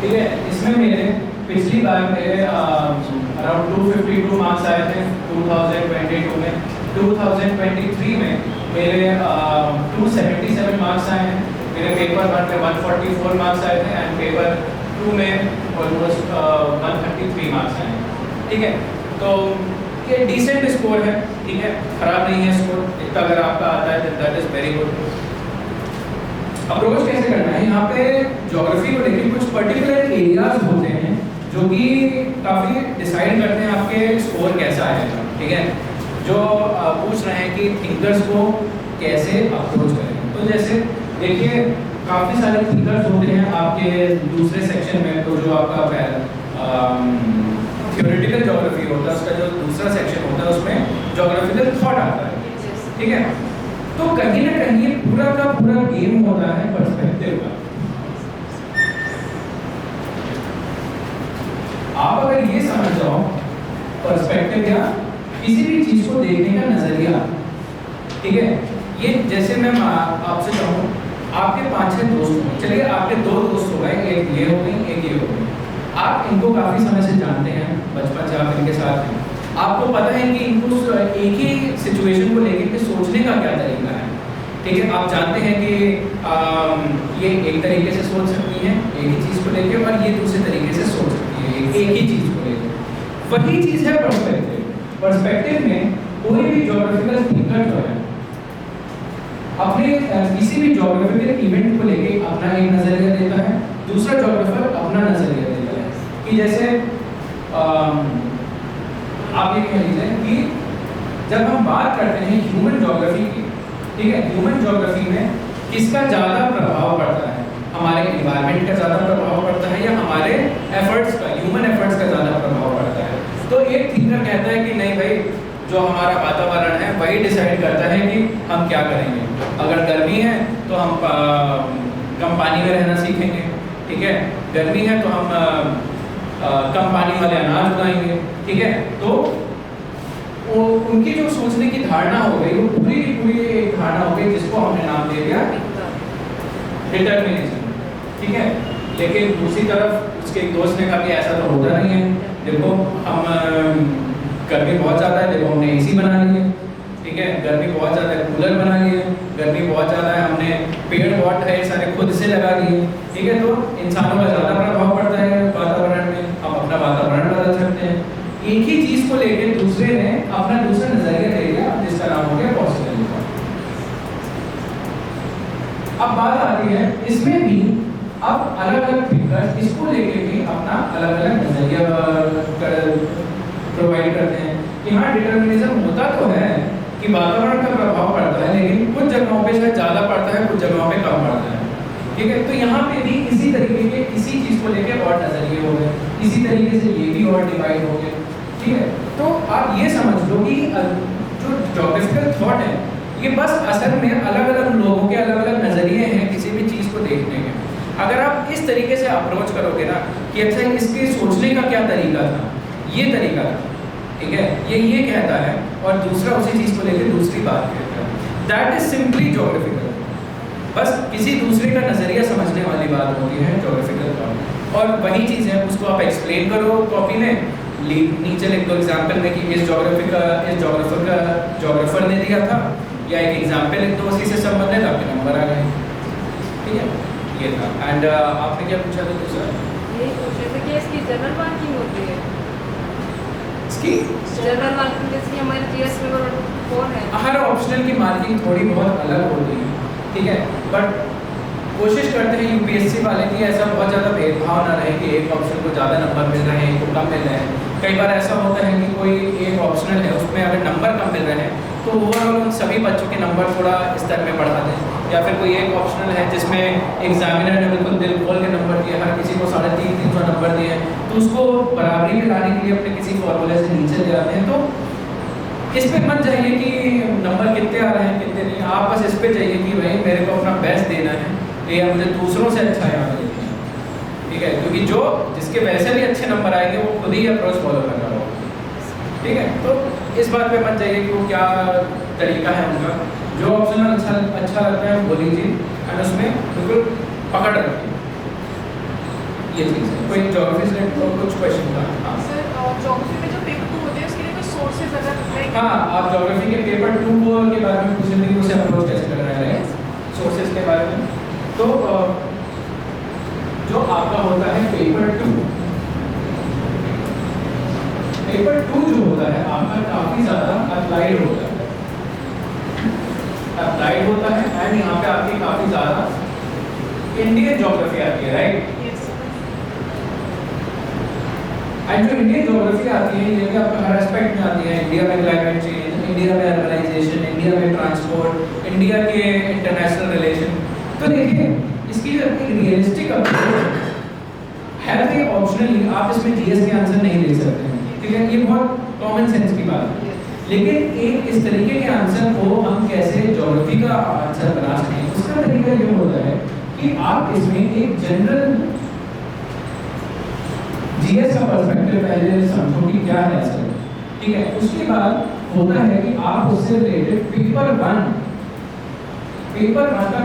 ठीक है। इसमें मेरे पिछली बार मेरे अराउंड 252 मार्क्स आए थे 2022 में। 2023 में मेरे 277 मार्क्स आए हैं। मेरे पेपर 1 में 144 मार्क्स आए थे, एंड पेपर 2 में ऑलमोस्ट 133 मार्क्स आए हैं, ठीक है। तो ये डिसेंट स्कोर है, ठीक है, खराब नहीं है स्कोर, इतना अगर आपका आता है that is very good. Approach कैसे करना है, यहाँ पे ज्योग्राफी को लेकर कुछ पर्टिकुलर एरियाज होते हैं जो कि काफ़ी डिसाइड करते हैं आपके स्कोर कैसा आएगा, ठीक है। जो पूछ रहे हैं कि थिंकर्स को कैसे अप्रोच करें, तो जैसे देखिए काफ़ी सारे थिंकर्स होते हैं आपके दूसरे सेक्शन में। तो जो आपका थ्योरेटिकल ज्योग्राफी होता है, उसका जो दूसरा सेक्शन होता है उसमें ज्योग्राफिकल थॉट आता है, ठीक है। तो कहीं ना कहीं ये पूरा का पूरा गेम होता है पर्सपेक्टिव का। आप अगर ये समझ जाओ पर्सपेक्टिव क्या, किसी भी चीज को देखने का नजरिया, ठीक है। ये जैसे मैं आपसे कहूँ आपके 5-6 दोस्त हो, चलिए आपके 2 दोस्त हो गए, एक ये हो गई एक ये हो गई। आप इनको काफी समय से जानते हैं, बचपन से आप इनके साथ हैं, आपको पता है कि इनको एक ही सिचुएशन को लेकर के सोचने का क्या तरीका है, ठीक है। आप जानते हैं कि ये एक तरीके से सोच सकती है एक ही चीज़ को लेकर, और ये दूसरे तरीके से सोच सकती है एक ही चीज़ को लेकर। वही चीज़ है पर्सपेक्टिव। पर्सपेक्टिव में कोई भी ज्योग्राफिकल थिंकर जो है अपने किसी भी ज्योग्राफिकल इवेंट को लेकर अपना एक नज़रिया देता है, दूसरा ज्योग्राफर अपना नज़रिया देता है। कि जैसे आप ये कह लीजिए कि जब हम बात करते हैं ह्यूमन ज्योग्राफी की, ठीक है, ह्यूमन ज्योग्राफी में किसका ज़्यादा प्रभाव पड़ता है, हमारे इन्वायरमेंट का ज़्यादा प्रभाव पड़ता है या हमारे एफर्ट्स का, ह्यूमन एफर्ट्स का ज़्यादा प्रभाव पड़ता है। तो एक थिंकर कहता है कि नहीं भाई, जो हमारा वातावरण है वही डिसाइड करता है कि हम क्या करेंगे। अगर गर्मी है तो हम कम पानी में रहना सीखेंगे, ठीक है, गर्मी है तो हम कम पानी वाले अनाज उगाएंगे, ठीक है। तो उनकी जो सोचने की धारणा हो गई वो पूरी की पूरी एक धारणा हो गई जिसको हमने नाम दे दिया डिटर्मिनेशन, ठीक है। लेकिन दूसरी तरफ उसके एक दोस्त ने कहा कि ऐसा तो होता नहीं है, देखो हम गर्मी बहुत ज़्यादा है, देखो हमने एसी बना लिए, ठीक है, गर्मी बहुत ज़्यादा है कूलर बना लिए, गर्मी बहुत ज़्यादा है हमने पेड़ बहुत है सारे खुद से लगा लिए, ठीक है। तो इंसानों का ज़्यादा प्रभाव पड़ता है वातावरण में, हम अपना वातावरण बदल सकते हैं। एक ही चीज़ को लेकर दूसरे ने अपना दूसरा नजरिया दे दिया जिसका नाम हो गया पॉजिटिविज्म। अब बात आती है इसमें भी अब अलग अलग थिंकर्स इसको लेके भी अपना अलग अलग नजरिया प्रोवाइड करते हैं कि हाँ डिटर्मिनिज्म होता तो है कि वातावरण का प्रभाव पड़ता है, लेकिन कुछ जगहों पे शायद ज़्यादा पड़ता है, कुछ जगहों पे कम पड़ता है, ठीक है। तो यहाँ पे भी इसी तरीके के इसी चीज़ को लेके और नजरिए हो गए, इसी तरीके से ये भी और डिवाइड हो गए, ठीक है। तो आप ये समझ लो कि जो ज्योग्राफिकल थॉट है ये बस असल में अलग अलग लोगों के अलग अलग नज़रिए हैं किसी भी चीज़ को देखने के। अगर आप इस तरीके से अप्रोच करोगे ना कि अच्छा इसके सोचने का क्या तरीका था, ये तरीका था, ठीक है, ये कहता है और दूसरा उसी चीज़ को लेकर दूसरी बात कहता है, दैट इज सिंपली ज्योग्राफिकल। बस किसी दूसरे का नज़रिया समझने वाली बात होती है ज्योग्राफिकल थॉट। और वही चीज़ है उसको आप एक्सप्लेन करो कॉपी में, नीचे लिख दो एग्जाम्पल में कि इस ज्योग्राफर ने दिया था, या एक एग्जाम्पल लिख दो उसी से संबंधित, आपके नंबर आ गए, ठीक है। ये था। एंड आपने क्या पूछा था दूसरा? यही पूछ रहे थे कि इसकी जनरल मार्किंग होती है, इसकी जनरल मार्किंग जैसे कि हमारे जीएस में कौन है, हर ऑप्शनल की मार्किंग थोड़ी बहुत अलग होती है, ठीक है। बट कोशिश करते हैं यूपीएससी वाले की ऐसा बहुत ज़्यादा भेदभाव ना रहे कि एक ऑप्शन को ज़्यादा नंबर मिल रहे हैं, एक को कम मिल रहे हैं। कई बार ऐसा होता है कि कोई एक ऑप्शनल है उसमें अगर नंबर कम मिल रहे हैं तो ओवरऑल उन सभी बच्चों के नंबर थोड़ा स्तर में बढ़ा दें, या फिर कोई एक ऑप्शनल है जिसमें एग्जामिनर ने बिल्कुल दिल खोल के नंबर दिए, हर किसी को 350 नंबर दिए, तो उसको बराबरी में लाने के लिए अपने किसी फॉर्मूले से नीचे ले आते हैं। तो इस पे मत जाइए कि नंबर कितने आ रहे हैं कितने नहीं, आप बस इस पे जाइए कि भाई मेरे को अपना बेस्ट देना है या मुझे दूसरों से अच्छा याद देना है, ठीक है, क्योंकि जो जिसके वैसे भी अच्छे नंबर आएंगे वो खुद ही अप्रोच फॉलो कर रहा होगा, ठीक है। तो इस बात पे मत जाइए कि वो क्या तरीका है उनका, जो ऑप्शन अच्छा लगता है वो लीजिए एंड उसमें बिल्कुल पकड़ रखिए, ये चीज़ है। कोई ज्योग्राफी से कुछ क्वेश्चन था? हाँ सर, ज्योग्राफी में जो पेपर 2 होते हैं उसके लिए कोई सोर्सेज अगर है? हाँ, आप ज्योग्राफी के पेपर 2 के बारे में पूछ रहे थे कि उसे अप्रोच कैसे कर रहे हैं, सोर्सेज के बारे में। तो जो आपका होता है पेपर 2 जो होता है आपका काफ़ी ज़्यादा अप्लाइड होता है, एंड यहाँ पे आपकी काफ़ी ज़्यादा इंडियन ज्योग्राफी आती है, राइट। एंड जो इंडियन ज्योग्राफी आती है ये आपका हर एस्पेक्ट में आती है, इंडिया में क्लाइमेट चेंज, इंडिया में अर्बनाइजेशन, इंडिया में ट्रांसपोर्ट, इंडिया के इंटरनेशनल रिलेशन। तो देखिए इसकी जो एक रियलिस्टिक अप्रोच है तो ये ऑप्शनली आप इसमें जीएस के आंसर नहीं ले सकते हैं, ठीक है, ये बहुत कॉमन सेंस की बात है। लेकिन एक इस तरीके के आंसर को हम कैसे ज्योग्राफी का आंसर बना सकें, उसका तरीका ये होता है कि आप इसमें एक जनरल जीएस का पर्सपेक्टिव पहले समझो कि क्या है सर, ठीक है। उसके बाद होता है कि आप उससे रिलेटेड पेपर 1 का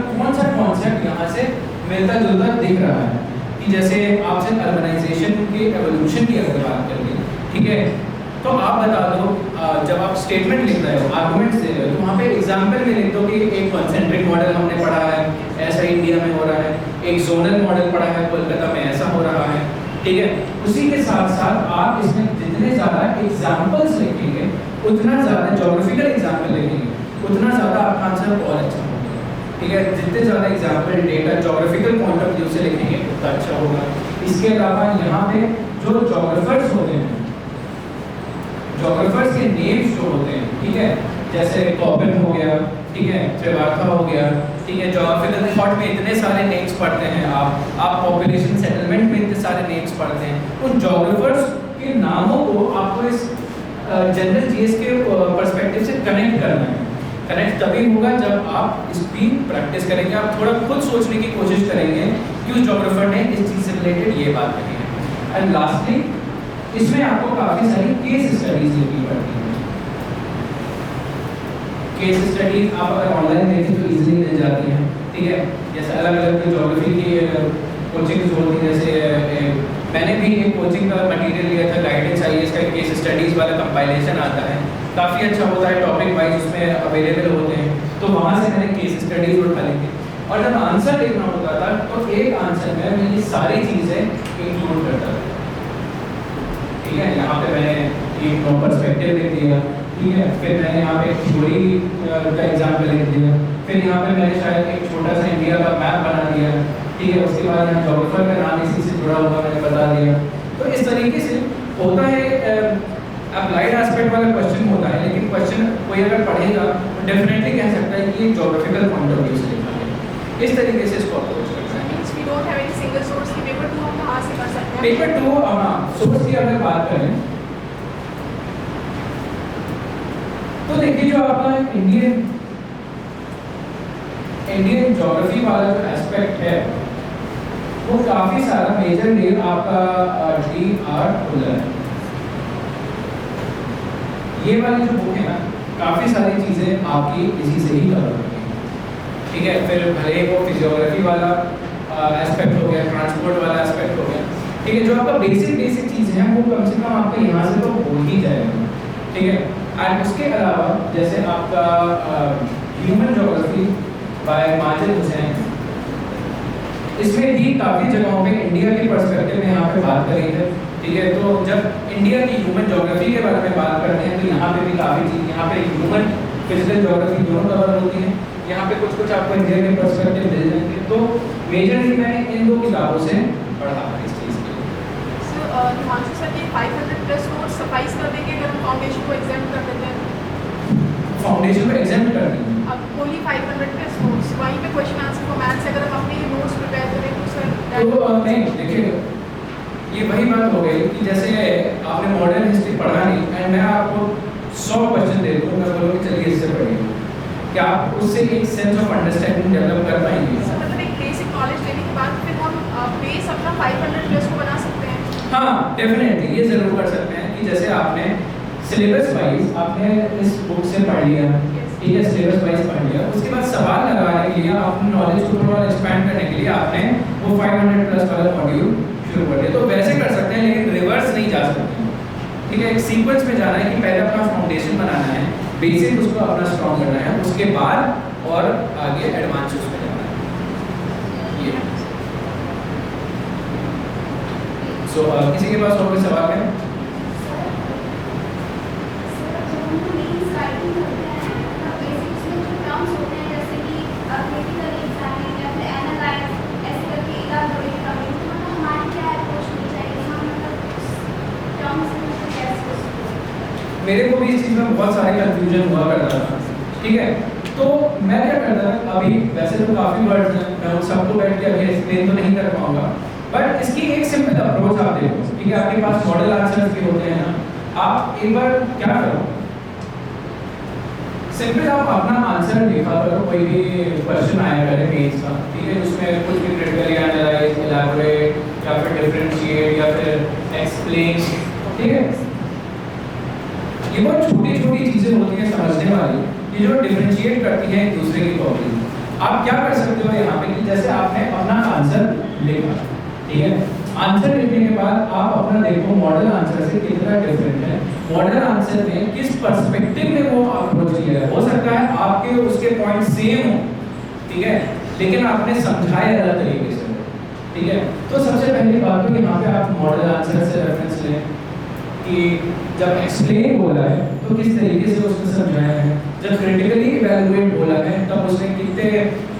कौन सा कॉन्सेप्ट यहाँ से मिलता जुलता दिख रहा है, कि जैसे आपसे अर्बनाइजेशन के एवोल्यूशन की अगर बात करें, ठीक है, तो आप बता दो जब आप स्टेटमेंट लिख रहे हो, आर्गुमेंट दे रहे हो, तो वहाँ पे एग्जाम्पल में लिख दो कि एक कॉन्सेंट्रिक मॉडल हमने पढ़ा है, ऐसा इंडिया में हो रहा है, एक जोनल मॉडल पढ़ा है, कोलकाता में ऐसा हो रहा है, ठीक है। उसी के साथ साथ आप इसमें जितने ज़्यादा एग्जाम्पल्स लिखेंगे उतना ज़्यादा ज्योग्राफिकल एग्जाम्पल लिखेंगे उतना ज़्यादा आपका आंसर बहुत अच्छा होगा, ठीक है। जितने ज़्यादा example data geographical point of view से लिखेंगे उतना अच्छा होगा। इसके अलावा यहाँ पे जो ज्योग्राफर्स होते हैं, ज्योग्राफर्स के नेम्स जो होते हैं, ठीक है, जैसे कॉपिन हो गया, ठीक है, त्रिवार्था हो गया, ठीक है, जोग्राफिकल थॉट में इतने सारे नेम्स पढ़ते हैं आप पॉपुलेशन सेटलमेंट में इतने सारे नेम्स पढ़ते हैं। उन जोग्राफर्स के नामों को आपको इस जनरल जीएस के पर्सपेक्टिव से कनेक्ट करना है। कनेक्ट तभी होगा जब आप इसकी प्रैक्टिस करेंगे, आप थोड़ा खुद सोचने की कोशिश करेंगे कि उस जोग्राफर ने इस चीज़ से रिलेटेड ये बात कही है। एंड लास्टली इसमें आपको काफ़ी सारी केस स्टडीज लिखनी पड़ती हैं। केस स्टडीज आप अगर ऑनलाइन देखें तो इजीली मिल जाती हैं, ठीक है। जैसे अलग अलग ज्योग्राफी की कोचिंग होती है, जैसे मैंने भी एक कोचिंग का मटेरियल लिया था, गाइडेंस आईएएस का केस स्टडीज़ वाला कंपाइलेशन आता है, काफ़ी अच्छा होता है, टॉपिक वाइज उसमें अवेलेबल होते हैं। तो वहाँ से मैंने केस स्टडीज उठा ली थी और जब आंसर लिखना होता था तो एक आंसर में मैं ये सारी चीज़ें इंक्लूड करता था, ठीक है। यहाँ पे मैंने एक पर्सपेक्टिव लिख दिया, ठीक है, फिर मैंने यहाँ पे एक थ्योरी का एग्जाम्पल लिख दिया, फिर यहाँ पे मैंने शायद एक छोटा सा इंडिया का मैप बना दिया, ठीक है। उसके बाद यहाँ जोग्राफर का नाम इसी से जुड़ा हुआ मैंने बता दिया। तो इस तरीके से होता है, अप्लाइड एस्पेक्ट वाला क्वेश्चन होता है, लेकिन क्वेश्चन कोई अगर पढ़ेगा तो डेफिनेटली कह सकता है कि जोग्राफिकल पॉइंट ऑफ व्यू से लिखा है। इस तरीके से इसको अप्रोच करना है। Means we don't have any single source की पेपर 2 हम कहां से कर सकते हैं? पेपर 2 सोर्स की अगर बात करें तो देखिए, जो आपका इंडियन ज्योग्राफी वाला जो एस्पेक्ट है वो काफ़ी सारा मेजरली आपका DR खुला है। ये वाली जो बुक है ना, काफ़ी सारी चीज़ें आपकी इसी से ही कवर होती हैं, ठीक है। फिर भले वो फिजियोग्राफी वाला एस्पेक्ट हो गया, ट्रांसपोर्ट वाला एस्पेक्ट हो गया, ठीक है। जो आपका बेसिक चीज़ है वो कम से कम आपको यहाँ से तो हो ही जाएगा, ठीक है। एंड उसके अलावा जैसे आपका human geography bye Majid Hussain, इसमें भी काफ़ी जगहों पे इंडिया के पर्सपेक्टिव में यहाँ पे बात करी है, ठीक है। तो जब इंडिया की ह्यूमन ज्योग्राफी के बारे में बात करते हैं तो यहाँ पे भी काफ़ी चीज़, यहाँ पे ह्यूमन फिजिकल ज्योग्राफी दोनों कवर होती हैं, यहाँ पे कुछ आपको इंडिया के पर्सपेक्टिव मिल जाएंगे। तो मेजरली मैंने इन 2 किताबों से पढ़ा है इस चीज़ के। हिमांशु सर, ये 500+ नोट्स सफाइस कर देंगे अगर हम फाउंडेशन को एग्जाम कर देते हैं? फाउंडेशन को एग्जाम कर देंगे अब ओनली 500+ नोट्स, वहीं पे क्वेश्चन आंसर को मैथ से अगर हम अपने नोट्स प्रिपेयर करें तो सर तो नहीं, देखिए ये वही बात हो गई कि जैसे आपने मॉडर्न हिस्ट्री पढ़ा नहीं एंड मैं आपको 100 क्वेश्चन दे दूँ, मैं बोलूँ कि चलिए इससे पढ़िए, क्या आप उससे एक सेंस ऑफ अंडरस्टैंडिंग डेवलप कर पाएंगे? सर मतलब एक बेसिक नॉलेज लेने के बाद फिर हम बेस अपना 500+ को बना सकते हैं? हाँ, डेफिनेटली ये ज़रूर कर सकते हैं कि जैसे आपने सिलेबस वाइज आपने इस बुक से पढ़ लिया, ठीक है, सिलेबस वाइज पढ़ लिया, उसके बाद सवाल लगाने के लिए अपनी नॉलेज को थोड़ा एक्सपैंड करने के लिए आपने वो 500+ वाला मॉड्यूल शुरू कर दिया। तो वैसे कर सकते हैं, लेकिन रिवर्स नहीं जा सकते, ठीक है। एक सीक्वेंस में जाना है कि पहले अपना फाउंडेशन बनाना है, बेसिक उसको अपना स्ट्रॉन्ग करना है, उसके बाद और आगे एडवांस उसमें जाना है। ये किसी के पास और कोई सवाल है? मेरे को भी इस चीज़ में बहुत सारे कंफ्यूजन हुआ करता था, ठीक है। तो मैं क्या करता था, अभी वैसे तो काफ़ी वर्ड्स हैं, मैं उन सबको बैठ के अभी एक्सप्लेन तो नहीं कर पाऊंगा, बट इसकी एक सिंपल अप्रोच आप देखो, ठीक है। आपके पास मॉडल आंसर्स भी होते हैं ना, आप एक बार क्या करो, सिंपल आप अपना आंसर लिखा करो, कोई भी क्वेश्चन आया करे मेंस का, ठीक है, उसमें कुछ भी क्रिटिकली एनालाइज, इलैबोरेट या फिर डिफरेंशिएट या फिर एक्सप्लेन, ठीक है। ये बहुत छोटी चीज़ें होती हैं समझने वाली, ये जो डिफरेंशिएट करती हैं एक दूसरे की प्रॉब्लम। आप क्या कर सकते हो यहाँ पे कि जैसे आपने अपना आंसर लिखा, ठीक है, आंसर लिखने के बाद आप अपना देखो मॉडल आंसर से कितना डिफरेंट है, मॉडल आंसर में किस पर्सपेक्टिव में वो अप्रोच किया है। हो सकता है आपके उसके पॉइंट सेम हो, ठीक है, लेकिन आपने समझाया अलग तरीके से, ठीक है। तो सबसे पहली बात तो यहाँ पे आप मॉडल आंसर से रेफरेंस लें कि जब एक्सप्लेन बोला है तो किस तरीके से उसने समझाया है, जब क्रिटिकली इवैल्यूएट बोला है तब उसने कितने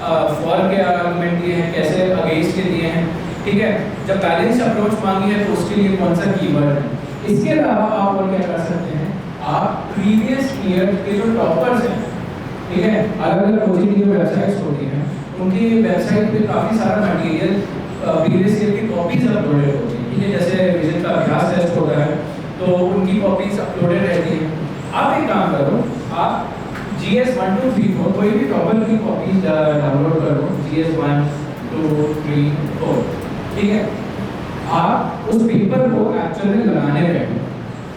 फॉर के आर्गुमेंट दिए हैं, कैसे अगेंस्ट के दिए हैं, ठीक है। जब बैलेंस अप्रोच मांगी है तो उसके लिए कौन सा कीवर्ड है। इसके अलावा आप और क्या कर सकते हैं, आप प्रीवियस ईयर के जो टॉपर्स हैं, ठीक है, अलग अलग कोचिंग की जो वेबसाइट्स होती हैं उनकी वेबसाइट पे काफ़ी सारा मटेरियल प्रीवियस ईयर की कॉपीज अपलोडेड होती है, ठीक है। जैसे विजन का अभ्यास टेस्ट होता है तो उनकी कॉपीज अपलोडेड रहती है। आप एक काम करो, आप GS 1 2 3 4 कोई भी टॉपर की कॉपीज डाउनलोड कर लो, GS 1 2 3 4, ठीक है। आप उस पेपर को एक्चुअली लगाने बैठो,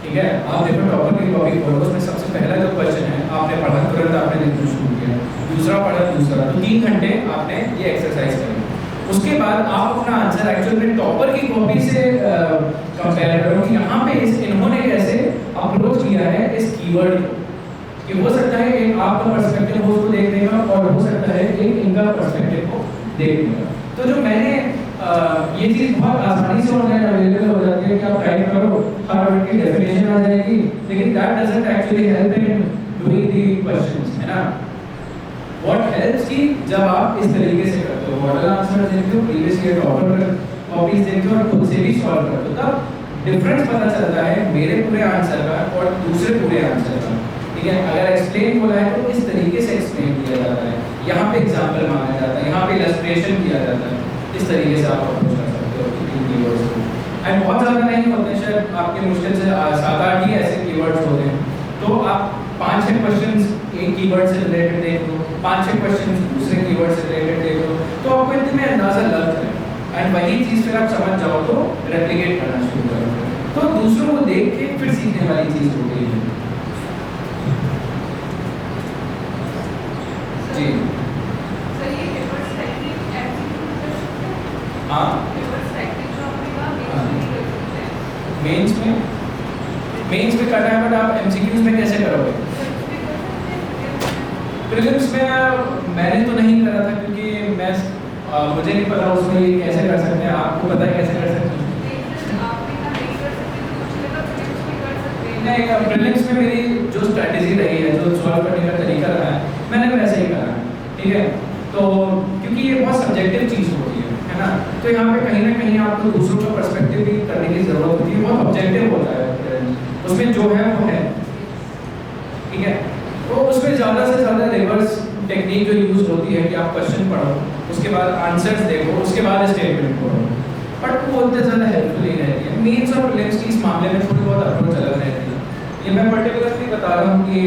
ठीक है। आप देखो टॉपर की कॉपी खोलो, उसमें सबसे पहला जो क्वेश्चन है आपने पढ़ा, तुरंत आपने लिखना शुरू किया, दूसरा पढ़ा, दूसरा, तो 3 घंटे आपने ये एक्सरसाइज करी। उसके बाद आप अपना आंसर एक्चुअली टॉपर की कॉपी से कंपेयर करो कि यहाँ पे इन्होंने कैसे अप्रोच किया है इस कीवर्ड को, कि हो सकता है एक आपका पर्सपेक्टिव हो उसको देखने का, और हो सकता है एक इनका पर्सपेक्टिव को देखने का। तो जो मैंने ये चीज़ बहुत आसानी से ऑनलाइन अवेलेबल हो जाती है कि आप टाइप करो, हर वर्ड की डेफिनेशन आ जाएगी, लेकिन that doesn't actually help in doing the questions, है ना। व्हाट हेल्प्स कि जब आप इस तरीके से करते हो, मॉडल आंसर देखते हो, प्रीवियस ईयर टॉपर कॉपीज देखते हो और खुद से भी सॉल्व करते हो, तब डिफरेंस पता चलता है मेरे पूरे आंसर का और दूसरे पूरे आंसर का, ठीक है। अगर एक्सप्लेन बोला है तो इस तरीके से एक्सप्लेन किया जाता है, यहाँ पे एग्जांपल मांगा जाता है, यहाँ पे इलस्ट्रेशन किया जाता है, इस तरीके से आप अप्रोच कर सकते हो इन कीवर्ड्स को। एंड बहुत ज़्यादा नहीं होते, शायद आपके मुश्किल से 7-8 ही ऐसे कीवर्ड्स होते हैं, तो आप 5-6 क्वेश्चंस एक कीवर्ड से रिलेटेड देख लो, 5-6 क्वेश्चंस दूसरे कीवर्ड से रिलेटेड देख लो, तो आपको इतने में अंदाजा लग जाए, एंड वही चीज़ फिर आप समझ जाओ तो रेप्लिकेट करना शुरू करो, तो दूसरों को देख के फिर सीखने वाली चीज़ होती है। जी सर, ये रिवर्स साइक्लिंग एप्टीट्यूड कर सकते हैं? हाँ, रिवर्स साइक्लिंग जो आपने कहा मेंस में कर सकते हैं। मेंस में करना है, बट आप MCQs में कैसे करोगे? सर, उसमें कर सकते हैं? प्रीलिम्स में मैंने तो नहीं करा था, क्योंकि मैं मुझे नहीं पता उसमें ये कैसे कर सकते हैं, आपको पता है कैसे कर सकते हैं? लेकिन आपने कहा नहीं कर सकते, तो मुझे लगा प्रीलिम्स में कर सकते हैं। नहीं, प्रीलिम्स में मेरी जो स्ट्रैटेजी रही है, जो सॉल्व करने का तरीका रहा है, मैंने वैसे ही करा है, ठीक है। तो क्योंकि ये बहुत सब्जेक्टिव चीज़ होती है ना, तो यहाँ पे कहीं ना कहीं आपको दूसरों का पर्सपेक्टिव भी करने की ज़रूरत होती है, बहुत ऑब्जेक्टिव होता है, उसमें जो है वो है, ठीक है। तो उसमें ज़्यादा से ज़्यादा रिवर्स टेक्निक जो यूज़ होती है कि आप क्वेश्चन पढ़ो, उसके बाद आंसर्स देखो, उसके बाद स्टेटमेंट पढ़ो, बट वो उतने ज़्यादा हेल्पफुल नहीं रहती है। मेंस और प्रीलिम्स की इस मामले में थोड़ी बहुत अप्रोच अलग रहती है। ये मैं पर्टिकुलरली बता रहा हूँ कि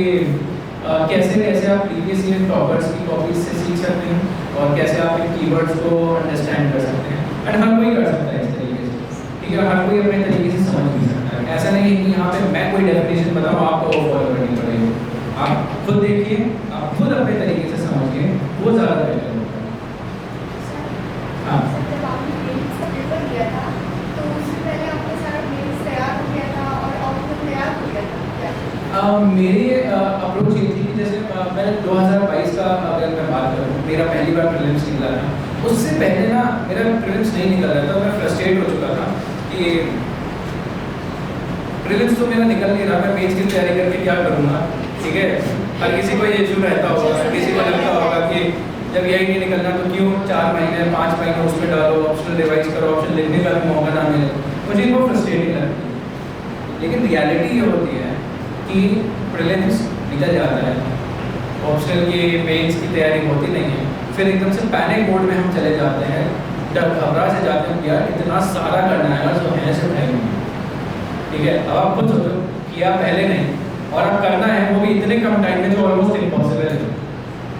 कैसे कैसे आप प्रीवियस ईयर टॉपर्स की कॉपीज से सीख सकते हैं, और कैसे आप इन कीवर्ड्स को अंडरस्टैंड कर सकते हैं, एंड हर कोई कर सकता है इस तरीके से, ठीक है। हर कोई अपने तरीके से समझ भी सकता है, ऐसा नहीं है कि यहाँ पे मैं कोई डेफिनेशन बताऊँ आपको वो फॉलो करनी पड़ेगी, आप खुद देखिए, आप खुद अपने तरीके से समझिए, वो ज़्यादा बेहतर होगा। हाँ, जब आपने मेंस का पेपर दिया था तो उससे पहले आपका सारा मेंस तैयार हो गया था और आउटपुट तैयार हो गया था क्या? मेरी अप्रोच ये थी कि जैसे मैंने 2022 का अगर मैं बात करूँ, मेरा पहली बार प्रीलिम्स निकला था, उससे पहले ना मेरा प्रीलिम्स नहीं निकल रहा था, मैं फ्रस्ट्रेट हो चुका था कि प्रीलिम्स तो मेरा निकल नहीं रहा, मैं मेंस की तैयारी करके क्या करूँगा, ठीक है। हर किसी को ये इशू रहता होगा, हर किसी को लगता होगा कि जब यही नहीं निकलना तो क्यों 4 महीने 5 महीने उसमें डालो, ऑप्शनल रिवाइज करो, ऑप्शन लिखने का भी मौका ना मिले, मुझे वो फ्रस्ट्रेटिंग लगती है। लेकिन रियलिटी ये होती है कि प्रीलिम्स निकल जाता है, ऑप्शनल की मेंस की तैयारी होती नहीं है, फिर एकदम से पैनिक मोड में हम चले जाते हैं, घबरा से जाते हैं, यार इतना सारा करना है जो है सिर्फ है नहीं, ठीक है। अब आप खुद सोचो, किया पहले नहीं और अब करना है वो भी इतने कम टाइम में जो ऑलमोस्ट इम्पॉसिबल है,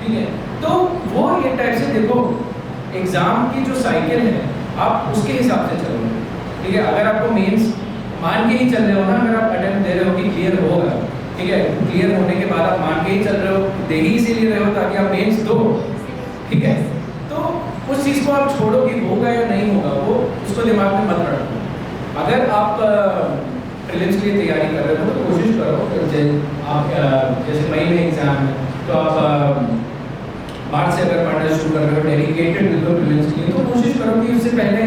ठीक है। तो वो ये टाइप से देखो, एग्ज़ाम की जो साइकिल है आप उसके हिसाब से चलो, ठीक है। अगर आपको मेंस मान के ही चल रहे हो ना, अगर आप अटेम्प्ट दे रहे हो कि क्लियर होगा, ठीक है, क्लियर होने के बाद आप मान के ही चल रहे हो, दे ही इसीलिए रहे हो ताकि आप मेंस दो, ठीक है। तो उस चीज़ को आप छोड़ो कि होगा या नहीं होगा, वो उसको दिमाग में मत रखो। अगर आप प्रीलिम्स के लिए तैयारी कर रहे हो तो कोशिश करो, आप जैसे मई में एग्ज़ाम है तो आप मार्च से अगर पढ़ना शुरू कर रहे हो डेडिकेटेड बिल्कुल प्रीलिम्स के लिए, तो कोशिश करो कि उससे पहले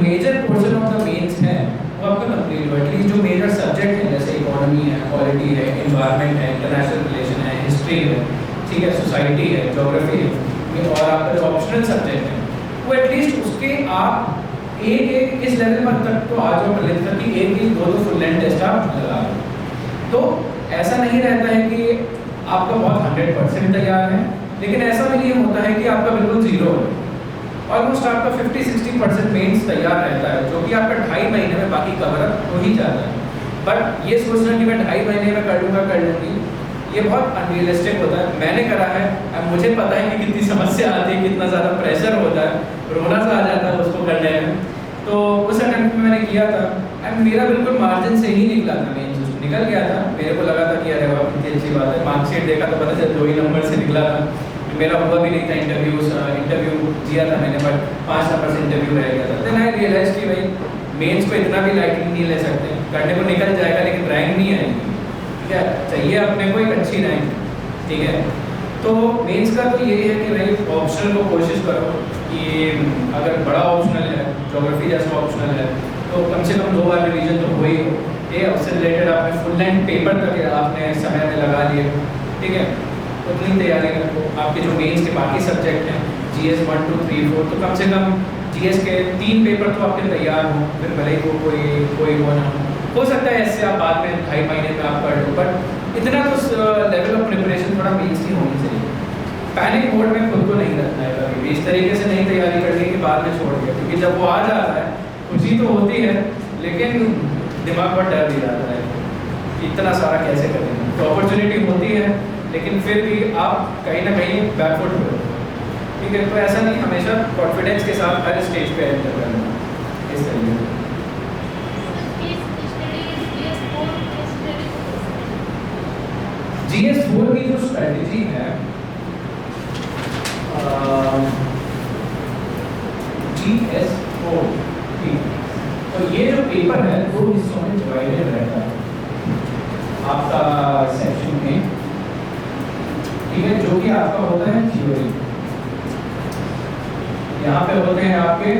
major portion of the mains है वो आपका कंप्लीट हो। एटलीस्ट जो मेजर सब्जेक्ट है जैसे इकोनॉमी है, पॉलिटी है, एनवायरनमेंट है, इंटरनेशनल रिलेशन है, हिस्ट्री है, ठीक है, सोसाइटी है, ज्योग्राफी है, और आपका जो ऑप्शनल सब्जेक्ट है वो एटलीस्ट उसके आप एक इस लेवल पर तक तो आ जाओ प्रीलिम्स तक कि एक दो फुल लेंथ टेस्ट आप लगा लो। तो ऐसा नहीं रहता है कि आपका बहुत 100% तैयार है, लेकिन ऐसा भी नहीं होता है कि आपका बिल्कुल जीरो है। ऑलमोस्ट आपका 50-60% मेंस तैयार रहता है, जो कि आपका 2.5 महीने में बाकी कवर अप हो ही जाता है। बट ये सोचना कि मैं 2.5 महीने में कर लूँगी, ये बहुत अनरियलिस्टिक होता है। मैंने करा है, अब मुझे पता है कि कितनी समस्या आती है, कितना ज़्यादा प्रेशर होता है, रोना सा आ जाता है उसको करने में। तो उस अटेम्प्ट में मैंने किया था एंड मेरा बिल्कुल मार्जिन से ही निकला था, मेंस निकल गया था। मेरे को लगा था कि अरे वाह कितनी अच्छी बात है, मार्कशीट देखा तो पता चला 2 ही नंबर से निकला था। मेरा हुआ भी नहीं था इंटरव्यू दिया था मैंने, बट 5 नंबर से इंटरव्यू रह गया था। देन आई रियलाइज कि भाई मेंस को इतना भी लाइटली नहीं ले सकते, करने को निकल जाएगा लेकिन रैंक नहीं आएगी, ठीक है, चाहिए अपने को एक अच्छी रैंक, ठीक है। तो मेंस का तो यही है कि भाई ऑप्शनल को कोशिश करो कि अगर बड़ा ऑप्शनल है, ज्योग्राफी जैसा ऑप्शनल है, तो कम से कम 2 बार रिवीजन तो हो ही हो। ये उससे रिलेटेड आपने फुल लेंथ पेपर तक आपने समय में लगा लिए, ठीक है, उतनी तैयारी रखो। आपके जो मेंस के बाकी सब्जेक्ट हैं GS 1, 2, 3, 4, तो कम से कम GS के 3 पेपर तो आपके तैयार हों, फिर भले ही वो कोई हो ना हो सकता है ऐसे आप बाद में 2.5 महीने में आप कर लो, बट इतना तो लेवल ऑफ प्रिपरेशन थोड़ा मेंस की होनी चाहिए। पैनिक मोड में खुद को नहीं रखना है कभी भी, इस तरीके से नहीं तैयारी करनी कि बाद में छोड़ दिया, क्योंकि जब वो आ जाता है खुशी तो होती है लेकिन दिमाग पर डर भी जाता है कि इतना सारा कैसे करेंगे। तो अपॉर्चुनिटी होती है लेकिन फिर भी आप कहीं ना कहीं बैकफुट हो, ठीक है। तो ऐसा नहीं, हमेशा कॉन्फिडेंस के साथ हर स्टेज पे एंटर करना, इस तरीके से। GS 4 की जो स्ट्रेटजी है, GS 4, ठीक, तो ये जो पेपर है 2 हिस्सों में डिवाइडेड रहता है आपका सेक्शन में, ठीक है, जो कि आपका होता है थ्योरी। यहाँ पे होते हैं आपके